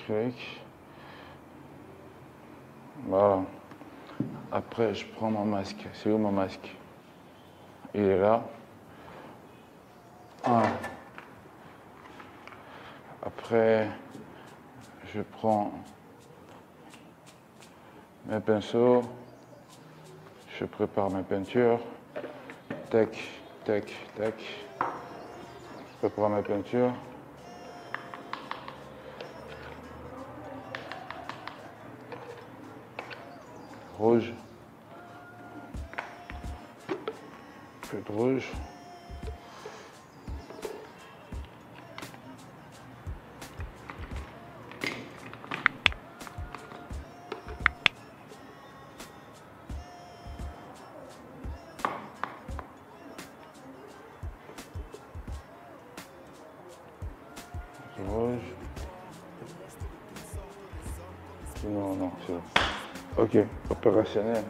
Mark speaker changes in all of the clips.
Speaker 1: acrylique. Voilà. Après, je prends mon masque. C'est où mon masque? Il est là. Ah. Après, je prends mes pinceaux. Je prépare mes peintures. Tac, tac, tac. Je prépare mes peintures. Rouge. Un peu de rouge. Rouge. Non, c'est bon. Ok, opérationnel.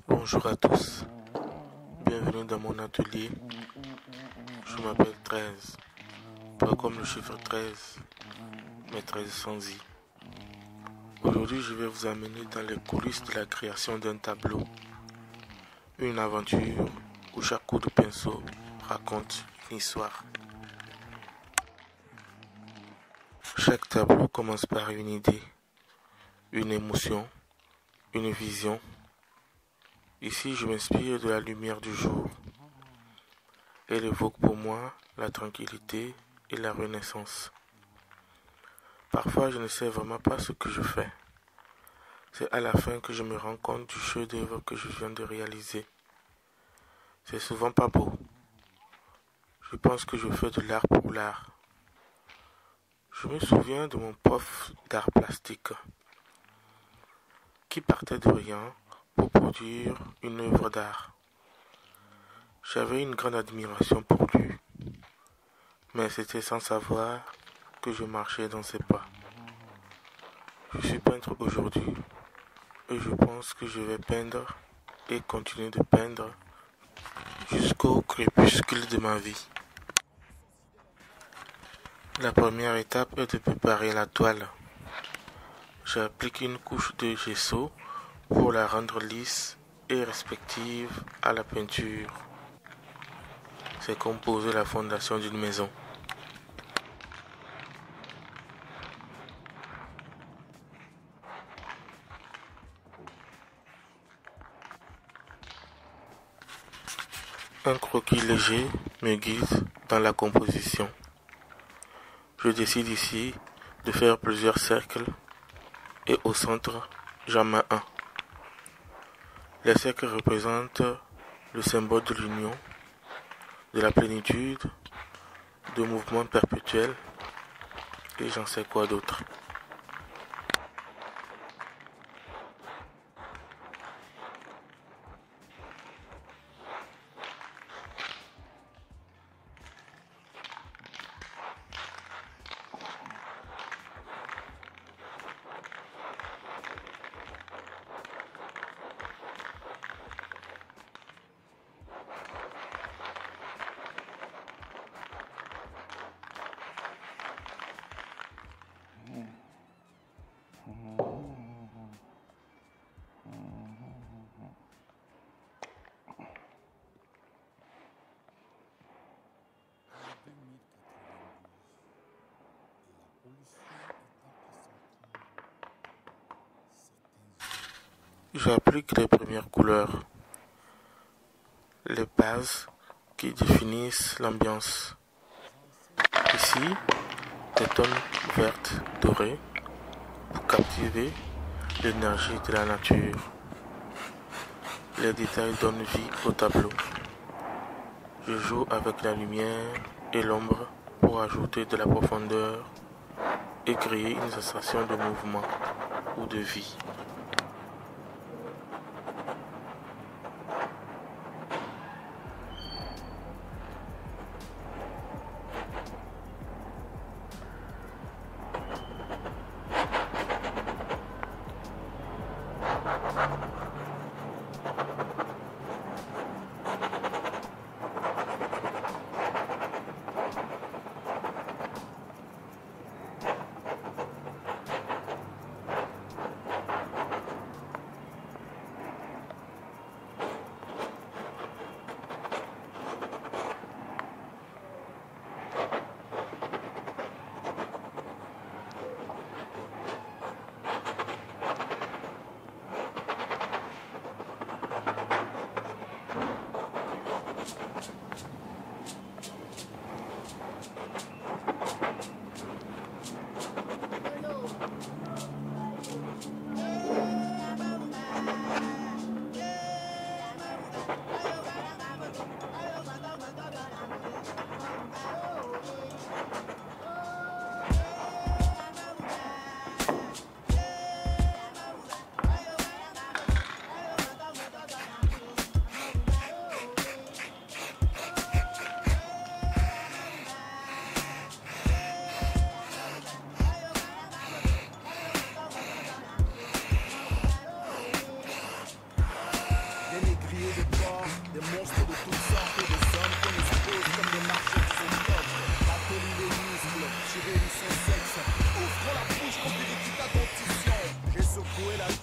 Speaker 2: Bonjour à tous, bienvenue dans mon atelier. Je m'appelle 13, pas comme le chiffre 13, mais 13 sans i. Aujourd'hui, je vais vous amener dans les coulisses de la création d'un tableau. Une aventure où chaque coup de pinceau raconte une histoire. Chaque tableau commence par une idée, une émotion, une vision. Ici, je m'inspire de la lumière du jour. Elle évoque pour moi la tranquillité et la renaissance. Parfois, je ne sais vraiment pas ce que je fais. C'est à la fin que je me rends compte du chef-d'œuvre que je viens de réaliser. C'est souvent pas beau. Je pense que je fais de l'art pour l'art. Je me souviens de mon prof d'art plastique qui partait de rien pour produire une œuvre d'art. J'avais une grande admiration pour lui, mais c'était sans savoir que je marchais dans ses pas. Je suis peintre aujourd'hui et je pense que je vais peindre et continuer de peindre jusqu'au crépuscule de ma vie. La première étape est de préparer la toile. J'applique une couche de gesso pour la rendre lisse et respective à la peinture. C'est comme poser la fondation d'une maison. Un croquis léger me guide dans la composition. Je décide ici de faire plusieurs cercles et au centre, j'en mets un. Les cercles représentent le symbole de l'union, de la plénitude, de mouvement perpétuel et j'en sais quoi d'autre. J'applique les premières couleurs, les bases qui définissent l'ambiance. Ici, des tons vertes dorées pour captiver l'énergie de la nature. Les détails donnent vie au tableau. Je joue avec la lumière et l'ombre pour ajouter de la profondeur et créer une sensation de mouvement ou de vie.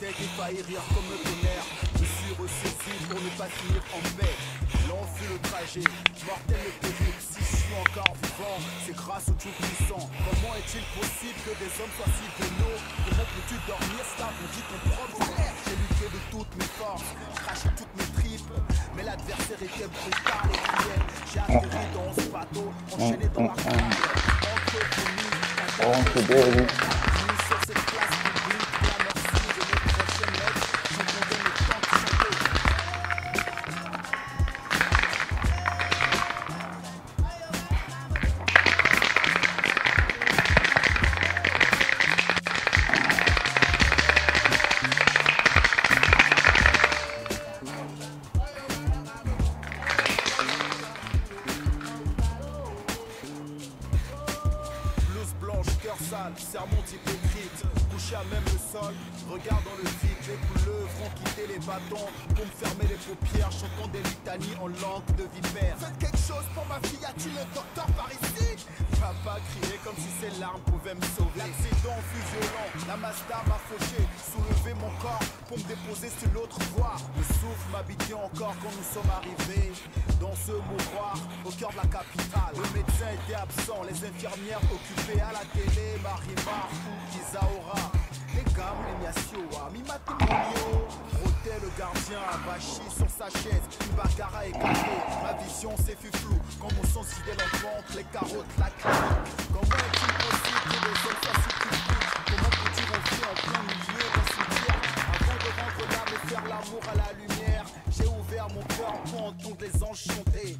Speaker 3: tête et failli rire comme le tonnerre. Je suis ressaisi pour ne pas finir en paix. Long fut le trajet, mortel le périple. Si je suis encore vivant, c'est grâce au Tout-Puissant. Comment est-il possible que des hommes soient si vénaux? Comment peux-tu dormir, ça vous dit ton propre frère? J'ai lutté de toutes mes forces, craché toutes mes tripes, mais l'adversaire était brutal et cruel. J'ai atterri dans ce bateau, enchaîné dans la cour. Entre familles, sur cette place publique, la merci de mes prochaines lettres. J'entendais mes tantes chanter. Blouse blanche, cœur sale, sermon hypocrite. Couché à même le sol, regard dans le vide. Les couleuvres ont quitté les bâtons pour me fermer les paupières, chantant des litanies en langue de vipère. Faites quelque chose pour ma fille, a-t-il le docteur par ici? Papa criait comme si ses larmes pouvaient me sauver. L'accident fut violent, la Mazda m'a fauché, soulevé mon corps pour me déposer sur l'autre voie. Le souffle m'habitait encore quand nous sommes arrivés dans ce mouroir au cœur de la capitale. Le médecin était absent, les infirmières occupées à la télé, Marimar ou Isaora. Les gammes, les miasioa, mi matrimonio. Rotait le gardien, abachi sur sa chaise, une bagarre a éclaté. Ma vision s'est fut floue, quand mon sang s'idait l'enfant, les carottes, la clinique. Comment est-il possible que les hommes soient si publics? Comment peut-il rentrer en plein milieu d'un cimetière? Avant de rendre l'âme et faire l'amour à la lumière, j'ai ouvert mon cœur pour entendre les anges chanter.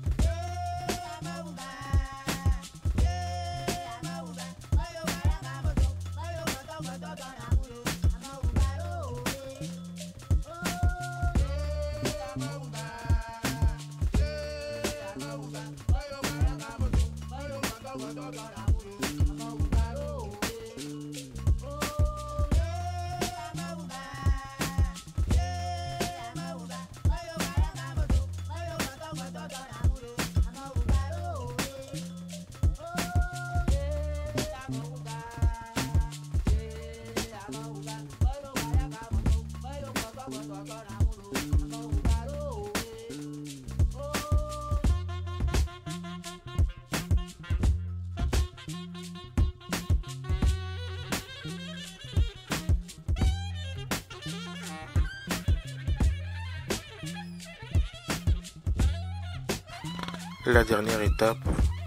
Speaker 2: La dernière étape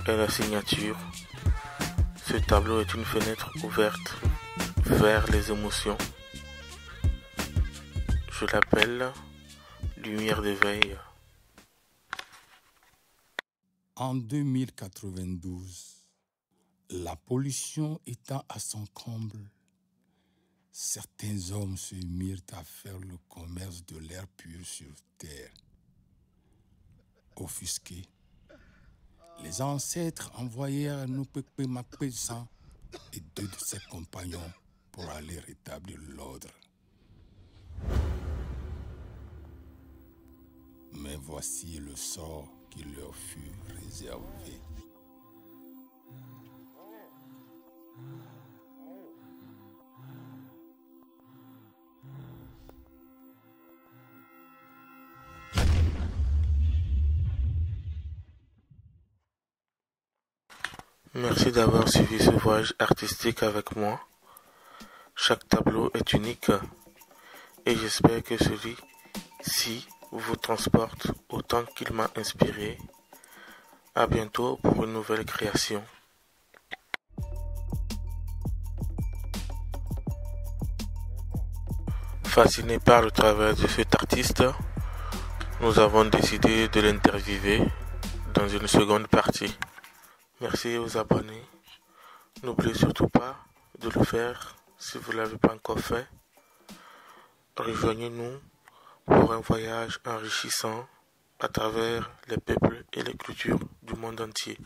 Speaker 2: est la signature. Ce tableau est une fenêtre ouverte vers les émotions. Je l'appelle lumière d'éveil.
Speaker 4: En 2092, la pollution étant à son comble, certains hommes se mirent à faire le commerce de l'air pur sur terre. Offusqués, les ancêtres envoyèrent Nupekpe Mapesa et 2 de ses compagnons pour aller rétablir l'ordre. Mais voici le sort qui leur fut réservé.
Speaker 2: Merci d'avoir suivi ce voyage artistique avec moi. Chaque tableau est unique et j'espère que celui-ci vous transporte autant qu'il m'a inspiré. À bientôt pour une nouvelle création. Fasciné par le travail de cet artiste, nous avons décidé de l'interviewer dans une seconde partie. Merci aux abonnés. N'oubliez surtout pas de le faire si vous ne l'avez pas encore fait. Rejoignez-nous pour un voyage enrichissant à travers les peuples et les cultures du monde entier.